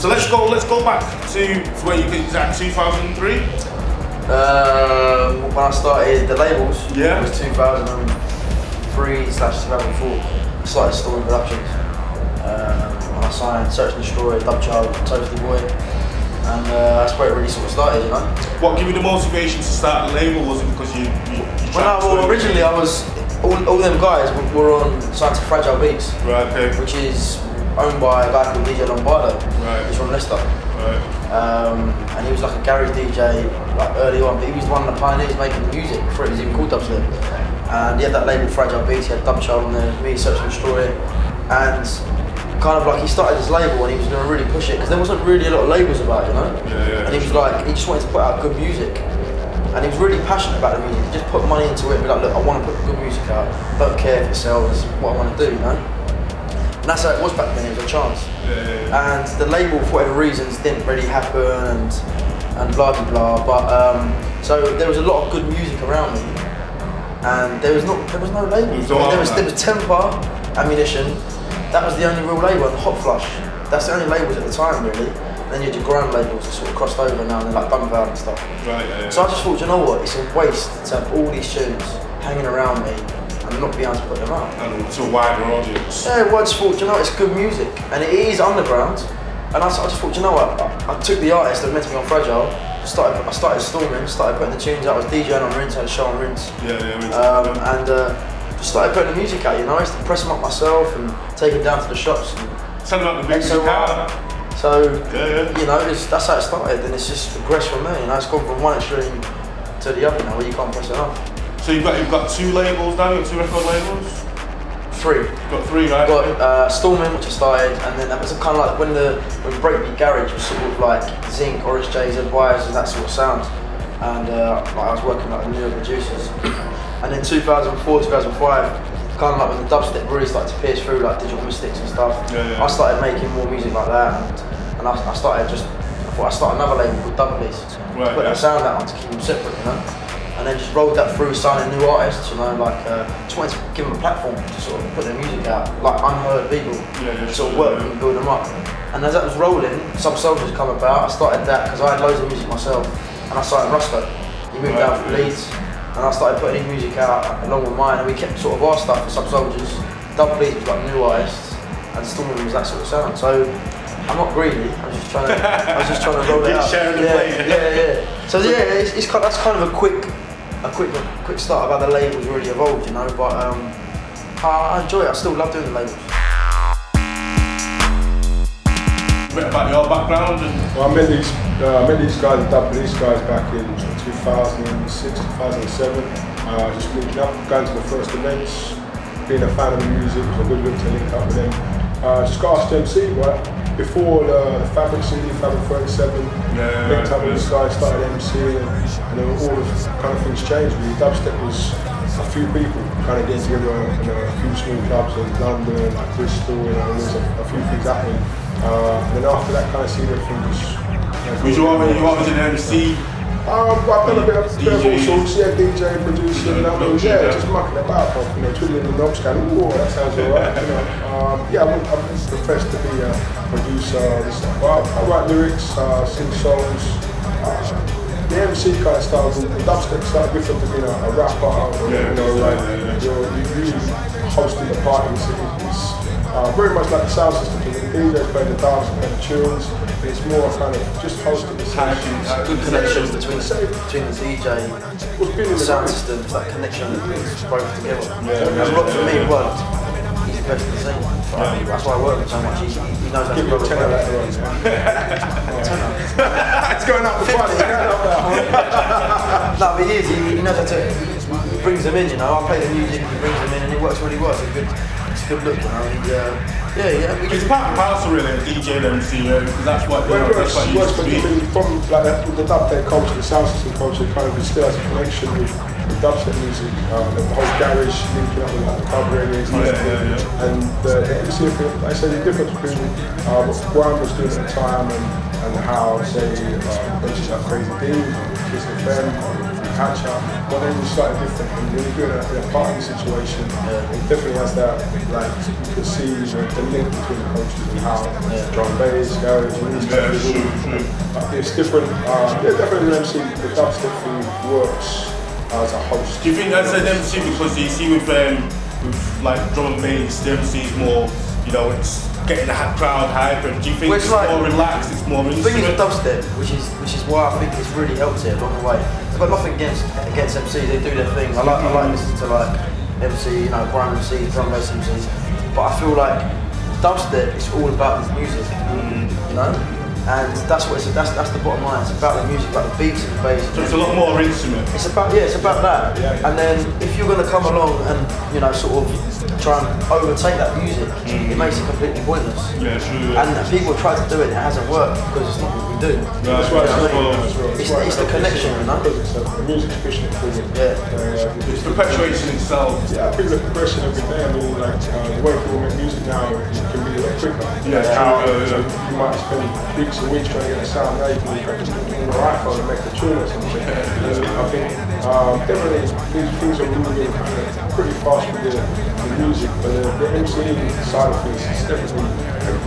So let's go back to where you did that 2003. When I started the labels, yeah, it was 2003/2004. I started Storm Productions. And I signed Search and Destroy, Dub Child, Toasty Boy, and that's where it really sort of started, you know. What gave you the motivation to start the label? Was it because you well, originally I was, all them guys were on signed to Fragile Beats, right, okay, which is owned by a guy called DJ Jon Boda. Right. He's from Leicester. Right. And he was like a garage DJ like early on, but he was one of the pioneers making the music before it was even called dubstep. And he had that label Fragile Beats, he had Dub Child on there, me, Search and Destroy, and kind of like he started his label and he was going to really push it because there wasn't really a lot of labels about it, you know. Yeah. And he was like, he just wanted to put out good music, and he was really passionate about the music. He just put money into it, and be like, look, I want to put good music out. Don't care if it sells. What I want to do, you know. And that's how it was back then. It was a chance. Yeah. And the label, for whatever reasons, didn't really happen, and blah blah blah. But so there was a lot of good music around me, and there was no labels. There was Temper, Ammunition. That was the only real label, and Hot Flush. That's the only labels at the time, really. And then you had your grand labels that sort of crossed over now, and they're like Dumvout and stuff. Right. Yeah. So I just thought, you know what? It's a waste to have all these tunes hanging around me and not be able to put them out. And to a wider audience. Yeah, well, I just thought, you know, it's good music, and it is underground. And I just thought, you know what? I took the artist that meant to be on Fragile. I started storming, started putting the tunes out. I was DJing on Rinse, had a show on Rinse. Yeah. Just started putting the music out, you know. I used to press them up myself and take them down to the shops. Send them out the music out. So, you know, that's how it started, and it's just progressed from there. You know, it's gone from one extreme to the other now, where you can't press enough. So you've got two labels now. You've got two record labels. Three. You've got three, right? Got Storming, which I started, and then that was kind of like when Breakbeat Garage was sort of like Zinc, Orange J's, Advise, and that sort of sound. And like I was working like the newer producers. And in 2004, 2005, kind of like when the dubstep really started to pierce through, like Digital Mystics and stuff. Yeah. I started making more music like that, and I thought I'd start another label called Dub Police. Right, put that sound out to keep them separate, you know. And then just rolled that through, signing new artists, you know, like just wanted to give them a platform to sort of put their music out, like unheard people, sort of work them and build them up. And as that was rolling, Sub Soldiers come about. I started that because I had loads of music myself, and I started Roscoe. He moved down from Leeds. And I started putting his music out along with mine, and we kept sort of our stuff for Sub Soldiers. Dub Police was like new artists, and Storming was that sort of sound. So I'm not greedy. I was just trying to roll it out. Yeah. So yeah, that's kind of a quick start about the labels really evolved, you know. But I enjoy it. I still love doing the labels. A bit about your background. Well, I met these guys, the Dub Police guys, back in 2006, 2007. Just linking up, going to the first events, being a fan of the music, it was a good look to link up with them. Just got asked to MC, right? Before the Fabric CD, Fabric 37, linked up with these guys, started MCing, and all the kind of things changed. Really, dubstep was a few people kind of getting together, you know, a few small clubs in London, like Bristol, you know, and there's a few things happening. And then after that, kind of see everything just. Was you always an MC? I've done a bit of all sorts, yeah, DJ, producing, just mucking about, you know, twiddling the knobs, kind of, oh, that sounds alright, you know. I'm professed to be a producer, I write lyrics, sing songs. The MC kind of style, the dubstep style different to being a rapper, you know, like you're really hosting the party. It's very much like the sound system. The DJ's playing the dance and playing the tunes. It's more kind of just hosting the sessions. Good connection between the DJ and the sound system. It's that connection that brings us both together. And a lot for me worked. He's the best in the scene. That's why I work with so much. He knows how to give you a tenner later on. It's going up the front. No, but he is. He knows how to. He brings them in, you know. I play the music, he brings them in, and it works really well. It's a good look, you know. It's part and parcel really of DJ and MC, because that's what it used to be. From like the dubstep culture, the sound system culture, kind of still has a connection with dubstep music, the whole garage linking up with like the club areas, and the MC, like I say, the difference between what Graham was doing at the time and how, say, benches like Crazy D, Kiss FM, catch up, but then you start different. And when you're doing in a party situation, it definitely has that, like, you can see the link between the cultures and how drum bass, garage, and these kind of things. It's different. Definitely an MC, the dubstep thing works as a host. Do you think that's an MC because you see with like drum and bass, the MC is more, you know, it's getting the crowd hyper. Do you think it's like, more relaxed, it's more intimate? The thing is with dubstep, which is why I think it's really helped it along the way. I've got nothing against MCs, they do their thing. I like listening to like MC, you know, grime MCs, drum bass MCs, but I feel like dubstep is all about the music, you know? And that's what that's the bottom line. It's about the music, about the beats and the bass. So it's a lot more intimate. It's about that. And then if you're gonna come along and, you know, sort of try and overtake that music, it makes it completely pointless. Yeah, true. And people try to do it and it hasn't worked because it's not what we do. That's right. It's the connection, you know. The music's pushing it forward. It's perpetuation itself. Yeah, I think the progression every day. I mean, like the way people make music now, it can be a lot quicker. You might spend weeks and weeks trying to get a sound. Now you can just put it on your iPhone and make the tune or something. I think definitely these things are moving pretty fast with the music, but the MC side of things is definitely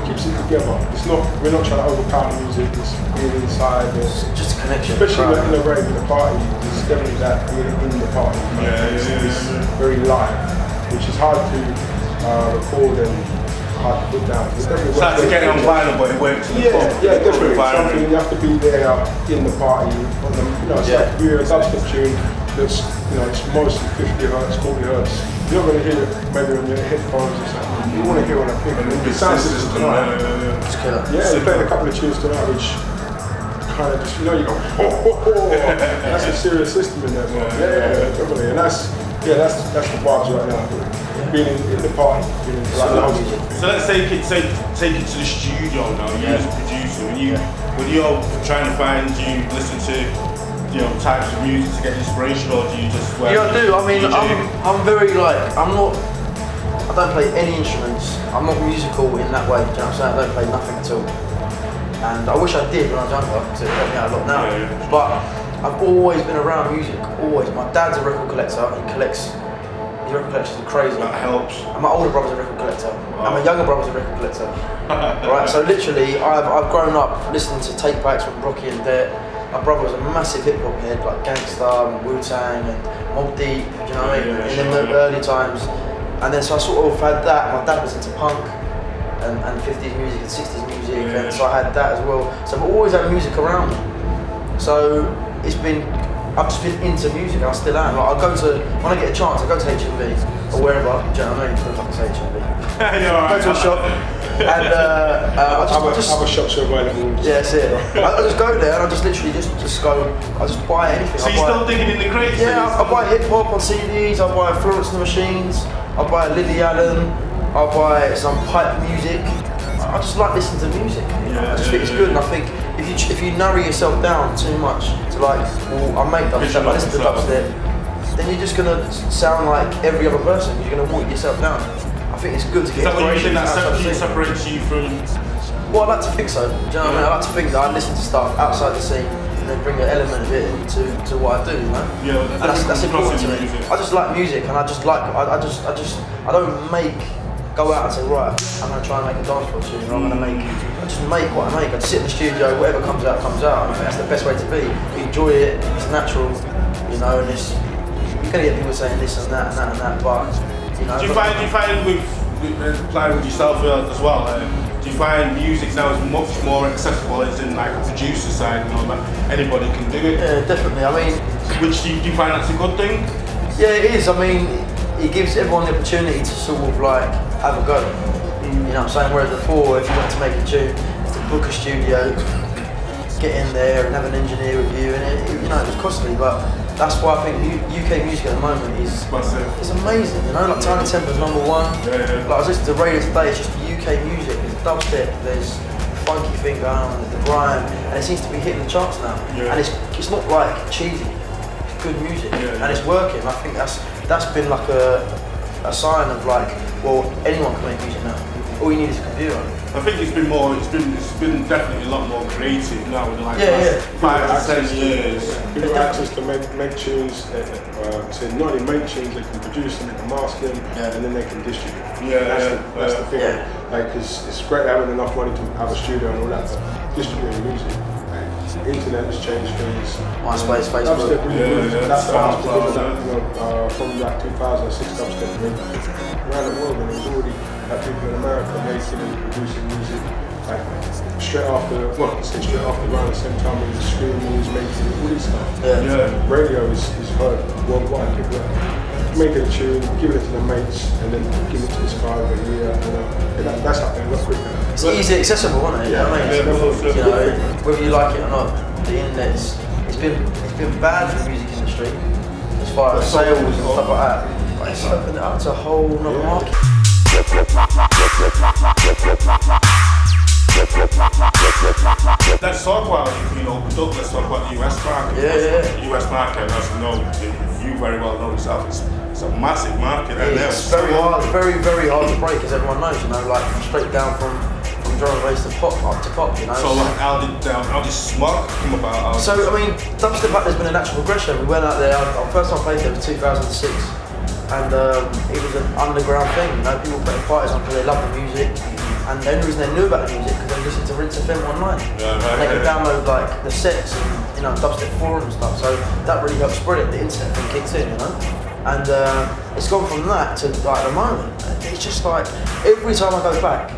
keeps it together. It's not, we're not trying to overpower the music. It's being inside. It's just a connection. Especially in the rave, in the party, it's definitely that being in the party. It's very live, which is hard to record and hard to put down. It's hard to get it on vinyl, but it works in the pub. Yeah, definitely. Something you have to be there in the party. It's like you're a dubstep tune that's, you know, it's mostly 50 hertz, 40 hertz. You're not going to hear it maybe on your headphones or something. You want to hear it on a pig. The sound system tonight. Yeah, we played a couple of tunes tonight which kind of just, you know, you go, that's a serious system in there, man. Yeah, definitely. And that's the vibes right now. Being in the party, so let's take it to the studio now. You as a producer, when you're trying to find, do you listen to, you know, types of music to get inspiration, or do you just? Yeah, I do. I mean, I'm very like, I don't play any instruments. I'm not musical in that way. Do you know what I'm saying? I don't play nothing at all. And I wish I did when I was younger, because it would help me out a lot now. But I've always been around music. Always. My dad's a record collector. He collects. His record collections are crazy. That helps. And my older brother's a record collector. And my younger brother's a record collector. Right. So literally, I've grown up listening to tape backs from Rocky and Det. My brother was a massive hip hop head, like Gangsta and Wu-Tang and Mobb Deep, do you know what I mean? In the early times. And then so I sort of had that. My dad was into punk and 50s music and 60s music, and so I had that as well. So I've always had music around me. So I've just been into music, I still am. Like I go to, when I get a chance, I go to HMV or wherever, do you know what I mean? I don't fucking say HMV. Go to a shop and I just have a shop so available. Yeah, that's it. I just go there and I just literally just go, I just buy anything. So you're still digging in the crates? Yeah, I buy hip hop on CDs, I buy Florence and the Machines, I buy Lily Allen, I buy some pipe music. I just like listening to music. I just think it's good, and I think if you narrow yourself down too much to like, well, I make dubstep, I listen to dubstep, then you're just gonna sound like every other person. You're gonna water yourself down. I think it's good to get inspiration. Is that what you think that separates you from? Well, I like to think so. Do you know what I mean? I like to think that I listen to stuff outside the scene and then bring an element of it into what I do. You know? Yeah, and that's important to me. I just like music, and I don't go out and say, right, I'm going to try and make a dance floor tune, or I just make what I make. I just sit in the studio, whatever comes out, comes out. And I think that's the best way to be. You enjoy it, it's natural, you know, and you're going to get people saying this and that and that and that, but, you know. Do you find with playing with yourself as well, do you find music now is much more accessible as in like a producer side, you know, like anybody can do it? Yeah, definitely, I mean. Which do you find that's a good thing? Yeah, it is, I mean, it gives everyone the opportunity to sort of like have a go. You know what I'm saying? Whereas before, if you wanted to make a tune, you had to book a studio, get in there and have an engineer with you, and it was costly. But that's why I think UK music at the moment is it's amazing. You know, like Tiny Temper's #1. Like I was listening to radio today, it's just UK music. There's dubstep, there's funky thing going on, there's the grime, and it seems to be hitting the charts now. And it's not like cheesy. It's good music, and it's working. I think that's been like a sign of like, well, anyone can make music now. all you need is a computer. I think it's been definitely a lot more creative now with like 5 to 10 years. People have access to make tunes, so not only make tunes, they can produce them, they can master them, and then they can distribute. That's the thing. Like, it's great having enough money to have a studio and all that, but distributing music. The internet has changed things. MySpace, Facebook. Dubstep really that's fast because of that, from like 2006 dubstep around the world, and there was already people in America making and producing music like straight after around the same time when the streaming was making all this stuff. Radio is heard worldwide. People are making a tune, giving it to their mates, and then giving it to this guy over here. That's happening a lot quicker. It's easy accessible, isn't it? Whether you like it or not, the internet's it's been bad for the music industry as far as sales and stuff like that. But it's opened it up to a whole nother market. Let's talk about, let's talk about the US market. The US market, as you very well know yourself, it's a massive market. It's very hard, very, very hard to break, as everyone knows, like straight down from drum and bass to pop, up to pop, So like, how did Smog come about? So, I mean, dubstep there's been a natural progression. We went out there, our first time I played there was 2006. And it was an underground thing, people putting parties on because they loved the music, and the only reason they knew about the music because they listened to Rinse FM online. And they could download like the sets and dubstep forums and stuff, so that really helped spread it. The internet thing kicks in, and it's gone from that to like the moment. It's just like every time I go back,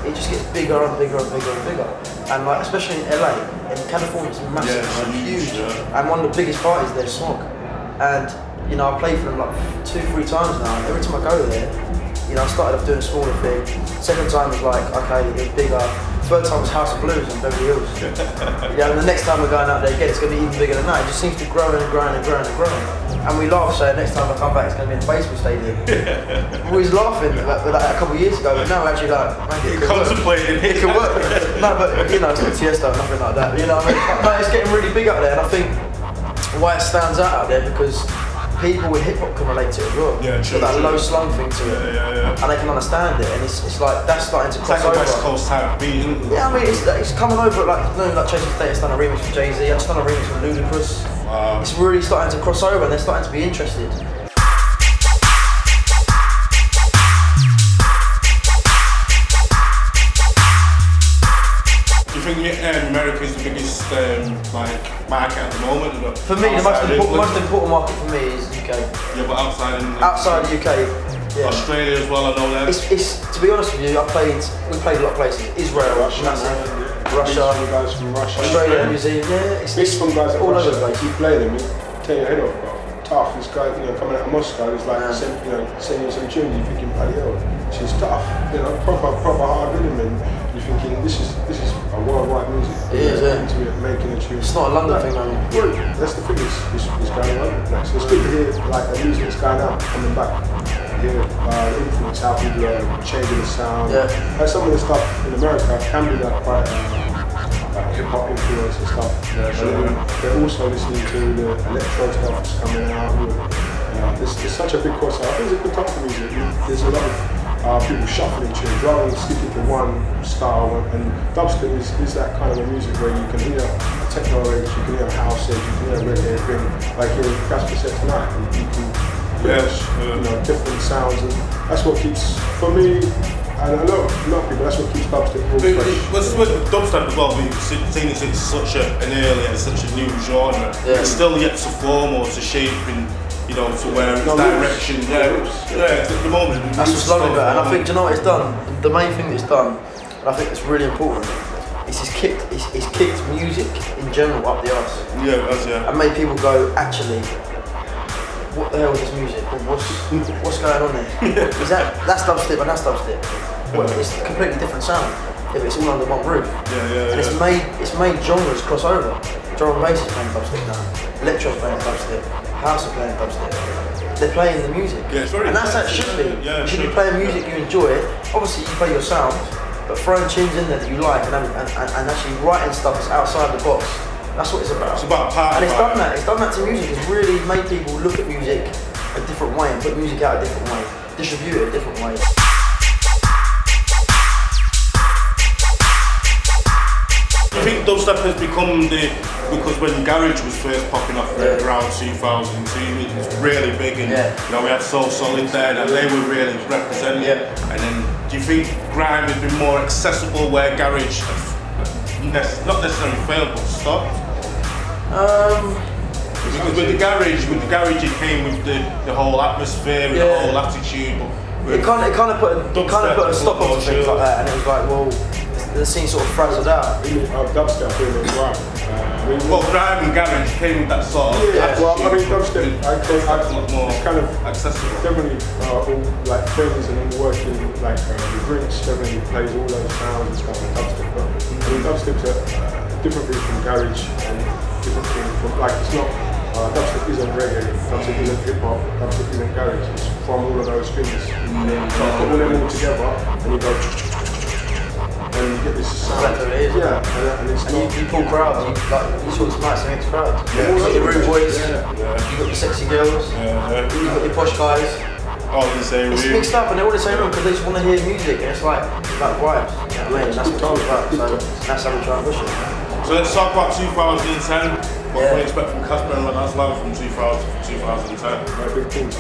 it just gets bigger and bigger and bigger and bigger. And like especially in LA, in California, it's massive, huge, and one of the biggest parties there's Smog, and I played for them like 2-3 times now, and every time I go there, I started off doing a smaller thing. Second time was like, okay, it was bigger. Third time was House of Blues in Beverly Hills. And the next time we're going out there again, it's going to be even bigger than that. It just seems to grow and grow and grow and grow. And we laugh, saying next time I come back, it's going to be in a baseball stadium. We was laughing about that a couple of years ago, but now actually like, maybe it could work. No, but it's not Tiesto, nothing like that. What I mean? No, it's getting really big out there, and I think why it stands out there because people with hip hop can relate to it as well. It's got that low slung thing to it, and they can understand it, and it's like that's starting to cross over. It's like a West Coast type beat, isn't it? Yeah, I mean it's coming over like Chase State's done a remix with Jay-Z, I've done a remix with Ludacris. It's really starting to cross over, and they're starting to be interested. Do you think America is the biggest market at the moment? For me, the most important market for me is the UK. Yeah, but outside the UK, Australia as well, I know that. It's to be honest with you, we played a lot of places. Israel, Russia, guys from Russia, Australia, New Zealand. It's from guys all over the place. You play them, you tear your head off, bro. Tough. This guy, coming out of Moscow, he's like sending some tunes. You're thinking, bloody hell, she's tough. Proper hard rhythm, and you're thinking, this is a worldwide music. It is, into it, making a tune. It's not a London thing, man. That's the thing. It's going on. So it's good to hear like the music that's going out, coming back. Hear influence how people are changing the sound. Like some of the stuff in America can be like quite hip hop influence and stuff. They're also listening to the electro stuff that's coming out. It's such a big crossover. I think it's a good time for music. There's a lot of people shuffling tunes rather than sticking to one style. And dubstep is that kind of a music where you can hear a techno edge, you can hear a house edge, you can hear a reggae thing, like here Caspa said tonight. You can different sounds, and that's what keeps, for me, and a lot of people, that's what keeps dubstep fresh. With dubstep as well, we've seen it's such an early and such a new genre. It's still yet to form or to shape in, to where its direction. At the moment. That's what's lovely about it, and I think, what it's done? The main thing it's done, and I think it's really important, is it's kicked music in general up the arse. And made people go, actually, what the hell is this music? What's going on there? That's dubstep and that's dubstep. Well, it's a completely different sound if it's all under one roof. And it's made genres cross over. Drum and bass is playing dubstep now. Electro's playing dubstep. House is playing dubstep. They're playing the music. And that's how it should be. You should be playing music you enjoy. Obviously you play your sound, but throwing tunes in there that you like and actually writing stuff that's outside the box. That's what it's about. It's about power. And it's done that. It's done that to music. It's really made people look at music a different way and put music out a different way, distribute it a different way. you think dubstep has become because when garage was first popping off around 2002, it was really big, and you know, we had Soul Solid there, and they were really representing it. And then, do you think grime has been more accessible where garage has not necessarily failed but stopped? Because with the garage it came with the whole atmosphere, and the whole attitude. But it kind of put a stop on things like that, and it was like, well, the scene sort of frazzled out. Dubstep really grime. Well, grime and garage came with that sort of well, I mean, dubstep, it's a lot more kind of accessible. Definitely all like friends and all working like with drinks, definitely plays all those sounds and stuff like dubstep. But I mean, dubstep's a different thing from garage and different thing from, like, it's not, dubstep isn't reggae, dubstep isn't hip hop, dubstep isn't garage, it's from all of those things. And then you put all them all together and you go, and you get this sound. That's what it is. And you pull crowds, you sort of nice mixed crowds. You've got your rude boys, you've got your sexy girls, you've got your posh guys. It's mixed up and they're all the same room because they just want to hear music, and it's like vibes. You know what I mean? That's what it's all about. So that's how we try and push it. So let's talk about 2010. What can we expect from Caspa and Azlan from 2010? Big things.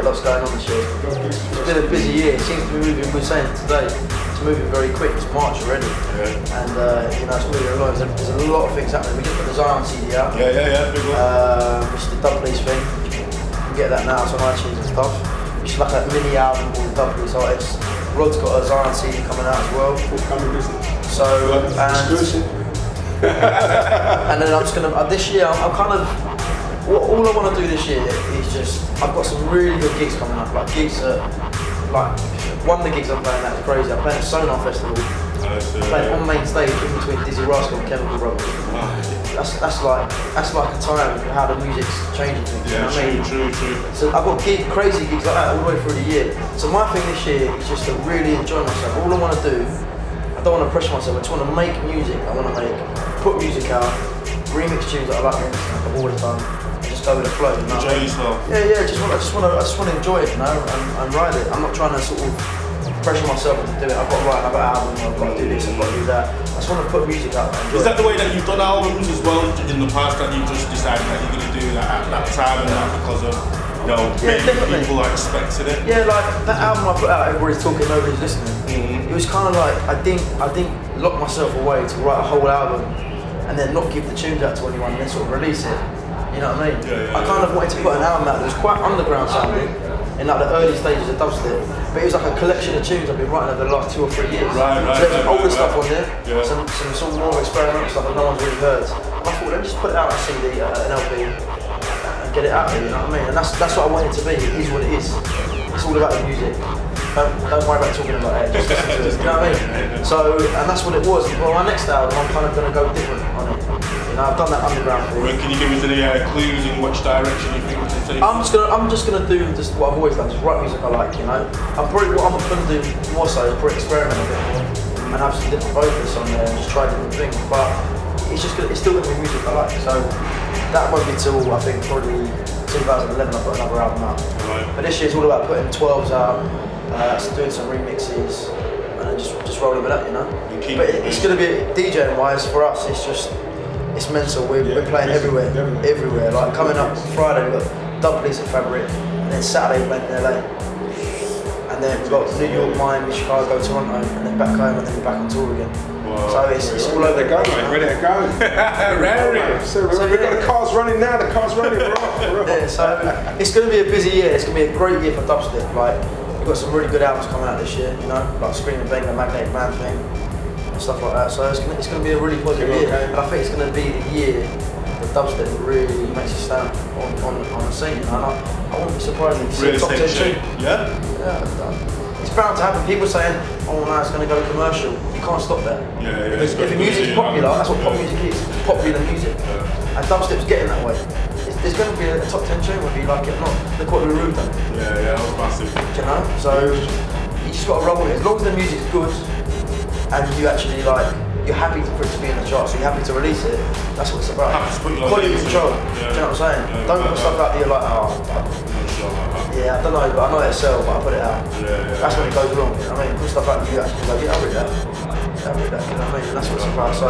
Lots going on this year. It's been a busy year. It seems to be moving. We're saying today, it's moving very quick. It's March already, and you know, it's moving along. There's a lot of things happening. We just put the Zion CD out. Big one. Which is the Dub Police thing. You can get that now. It's on iTunes and stuff. It's like a mini album with the Dub Police artists. Rod's got a Zion CD coming out as well. So and then I'm just gonna this year I'm kind of all I want to do this year is just I've got some really good gigs coming up, like gigs that, like one of the gigs I'm playing that is crazy. I'm playing at Sonar Festival. I'm playing on main stage in between Dizzy Rascal and Chemical Brothers. That's like a time of how the music's changing things. You know what I mean? True. So I've got crazy gigs like that all the way through the year. So my thing this year is just to really enjoy myself. All I want to do, I don't want to pressure myself. I just want to make music. I want to put music out, remix tunes that I like all the time, and just go with the flow. You know? Enjoy yourself. I just want to enjoy it, you know, and ride it. I'm not trying to sort of pressure myself to do it. I've got to write another album, I've got to do this, I've got to do that. I just want to put music out. Is that the way that you've done albums as well in the past, that you've just decided that you're going to do that at that time and not because of, you know, maybe people are expecting it? Yeah, like that album I put out, everybody's talking, nobody's listening. It was kind of like, I didn't lock myself away to write a whole album and then not give the tunes out to anyone and then sort of release it. You know what I mean? I kind of wanted to put an album out that was quite underground sounding in like the early stages of dubstep, but it was like a collection of tunes I've been writing over the last 2 or 3 years. So there's some older stuff on there, some sort of more experimental stuff that no one's really heard. And I thought, let me just put it out on a CD, an LP, and get it out there, you know what I mean? And that's what I want it to be. It is what it is. It's all about the music. Don't worry about talking about it, just listen to it, you know what I mean? So, and that's what it was. Well, my next album, I'm kind of going to go different on it. You know, I've done that underground thing. Can you give us any clues in which direction you think we should take? I'm just gonna do just what I've always done, just write music I like, you know. What I'm gonna do more so is probably experiment a bit more and have some different vocals on there and just try different things. But it's still gonna be music I like. So that won't be till I think probably 2011 I've got another album out. But this year's all about putting 12s out, doing some remixes, and then just rolling with that, you know. But it's gonna be DJing wise for us. It's mental. We're playing everywhere. Like coming up Friday, we've got Dub Police at Fabric, and then Saturday we're playing in LA, and then we've got New York, Miami, Chicago, Toronto, and then back home, and then we're back on tour again. Wow. So it's all over. Ready to go, mate. Ready to go. Ready. So we've got the cars running now. The cars running. We're off. Yeah, so it's going to be a busy year. It's going to be a great year for dubstep. Like we've got some really good albums coming out this year. You know, like Scream and Bang, the Magnetic Man thing, and stuff like that. So it's going to be a really positive year. And I think it's going to be the year that dubstep really makes a stamp on the scene. And I wouldn't be surprised if you see a top 10 tune. Yeah. It's bound to happen. People saying, "Oh no, it's going to go commercial." You can't stop that. Because if the music's popular, that's what pop music is. Popular music. And dubstep's getting that way. There's going to be a top 10 tune whether you like it or not. Look what the room done. Yeah, that was massive. You know, so you just got to roll with it. As long as the music's good and you actually you're happy for it to be in the charts, so you're happy to release it. That's what it's about. Quality control. Do you know what I'm saying? Don't put stuff out there you're like, oh. Yeah, I don't know, but I know it's sell, but I put it out. Yeah. That's when it goes wrong. I mean, put stuff like you actually go, yeah, I'll read that. I'll read that, you know what I mean? And that's what's surprised. So,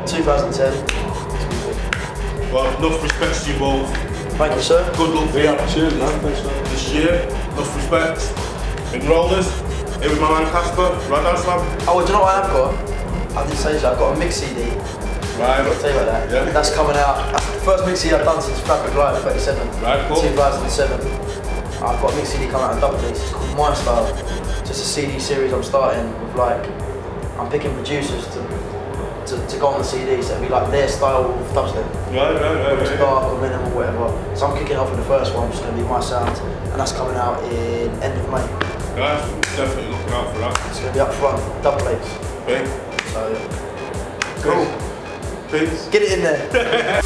2010. Well, enough respect to you both. Thank you, sir. Good luck for Yeah, cheers, man. Thanks, man. this year. Enough respect. In Rolaz, here with my man Caspa, right, Azlan? Oh, do you know what I've got? I didn't say so, I've got a mix CD. Right. I'll tell you about that. Yeah. That's coming out. That's the first mix CD I've done since Fabric Live 37. Right, cool. 2007. I've got a mix CD coming out in double release. It's called My Style. Just a CD series I'm starting with, like, I'm picking producers to go on the CD, so it'll be like their style of dubstep. Right. It's dark or minimal, whatever. So I'm kicking off with the first one, which is going to be my sound, and that's coming out in end of May. Guys, definitely looking out for that. It's going to be up front, double plates. Big. So, cool. Peace. Get it in there.